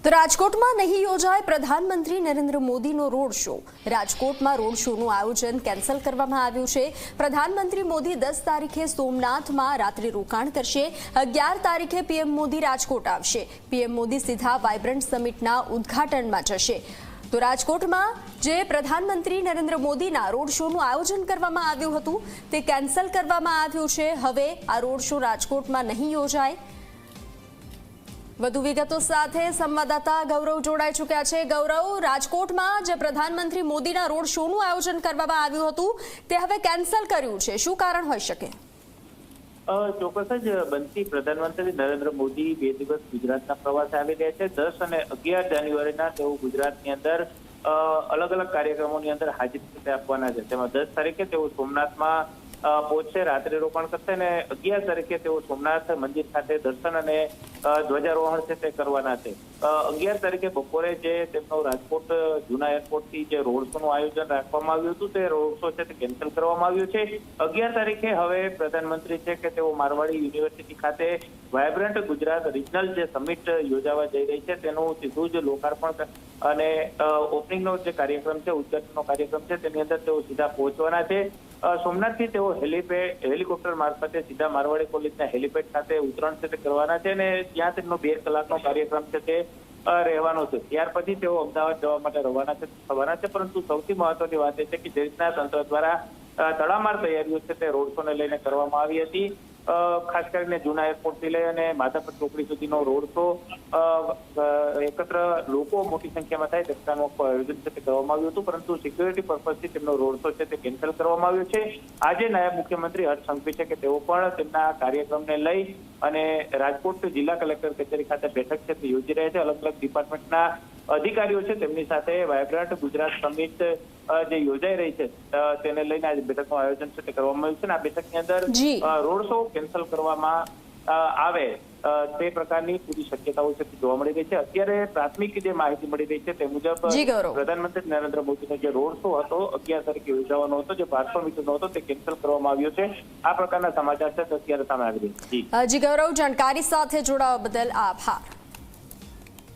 તો રાજકોટમાં નહીં યોજાય પ્રધાનમંત્રી નરેન્દ્ર મોદીનો રોડ શો। રાજકોટમાં રોડ શોનું આયોજન કેન્સલ કરવામાં આવ્યું છે। પ્રધાનમંત્રી મોદી 10 તારીખે સોમનાથમાં રાત્રિ રોકાણ કરશે। 11 તારીખે પીએમ મોદી રાજકોટ આવશે। પીએમ મોદી સીધા વાઇબ્રન્ટ સમિટના ઉદ્ઘાટનમાં જશે। તો રાજકોટમાં જે પ્રધાનમંત્રી નરેન્દ્ર મોદીના રોડ શોનું આયોજન કરવામાં આવ્યું હતું તે કેન્સલ કરવામાં આવ્યું છે। હવે આ રોડ શો રાજકોટમાં નહીં યોજાય। વધુ વિગતો સાથે સંવાદદાતા ગૌરવ જોડાઈ ચૂક્યા છે। ગૌરવ, રાજકોટમાં જે પ્રધાનમંત્રી મોદીના રોડ શોનું આયોજન કરવામાં આવ્યું હતું તે હવે કેન્સલ કર્યું છે, શું કારણ હોઈ શકે? ચોક્કસ જ બનતી પ્રધાનમંત્રી નરેન્દ્ર મોદી 2 દિવસ ગુજરાતના પ્રવાસે આવી રહ્યા છે। 10 અને 11 જાન્યુઆરીના તેઓ ગુજરાતની અંદર અલગ અલગ કાર્યક્રમોની અંદર હાજરી આપવાના છે। તેમાં 10 તારીખે તેઓ સોમનાથમાં પહોંચશે, રાત્રિ રોકાણ કરશે અને 11 તારીખે તેઓ સોમનાથ મંદિર ખાતે દર્શન અને ધ્વજારોહણ છે તે કરવાના છે। 11 તારીખે બપોરે જે તેમનો રાજકોટ જૂના એરપોર્ટથી જે રોડ શોનું આયોજન રાખવામાં આવ્યું હતું તે રોડ શો છે તે કેન્સલ કરવામાં આવ્યું છે। 11 તારીખે હવે પ્રધાનમંત્રી છે કે તેઓ મારવાડી યુનિવર્સિટી ખાતે વાયબ્રન્ટ ગુજરાત રિજનલ જે સમિટ યોજાવા જઈ રહી છે તેનું સીધું જ લોકાર્પણ અને ઓપનિંગનો જે કાર્યક્રમ છે, ઉદ્ઘાટનનો કાર્યક્રમ છે તેની અંદર તેઓ સીધા પહોંચવાના છે। સોમનાથથી તેઓ હેલિકોપ્ટર મારફતે સીધા મારવાડી કોલેજના હેલિપેડ ખાતે ઉતરણ છે તે કરવાના છે અને ત્યાં તેમનો 2 કલાકનો કાર્યક્રમ છે તે રહેવાનો છે। ત્યાર પછી તેઓ અમદાવાદ જવા માટે રવાના છે। પરંતુ સૌથી મહત્વની વાત એ છે કે જે રીતના તંત્ર દ્વારા તડામાર તૈયારીઓ છે તે રોડ શોને લઈને કરવામાં આવી હતી। ખાસ કરીને જૂના એરપોર્ટથી લઈ અને માધાપર ચોકડી સુધીનો રોડ શો એકત્ર લોકો મોટી સંખ્યામાં થાય તે પ્રકારનું આયોજન છે તે કરવામાં આવ્યું હતું, પરંતુ સિક્યોરિટી પર્પઝથી તેમનો રોડ શો છે તે કેન્સલ કરવામાં આવ્યો છે। આજે નાયબ મુખ્યમંત્રી હર્ષ સંઘવી છે કે તેઓ પણ તેમના કાર્યક્રમને લઈ અને રાજકોટ જિલ્લા કલેક્ટર કચેરી ખાતે બેઠક છે તે યોજી રહ્યા છે। અલગ અલગ ડિપાર્ટમેન્ટના અધિકારીઓ છે તેમની સાથે વાયબ્રન્ટ ગુજરાત સમિટ જે યોજાઈ રહી છે તેને લઈને આજે બેઠકનું આયોજન છે તે કરવામાં આવ્યું છે અને આ બેઠકની અંદર રોડ શો કેન્સલ કરવામાં આવે તે પ્રકારની પૂરી શક્યતાઓ છે જોવા મળી રહી છે। અત્યારે પ્રાથમિક જે માહિતી મળી રહી છે તે મુજબ પ્રધાનમંત્રી નરેન્દ્ર મોદીનો જે રોડ શો હતો 11 તારીખે યોજાવાનો હતો, જે 1200 મીટરનો હતો તે કેન્સલ કરવામાં આવ્યો છે। આ પ્રકારના સમાચાર છે અત્યારે સામે આવી રહ્યા છે। જી ગૌરવ, જાણકારી સાથે જોડાવા બદલ આભાર।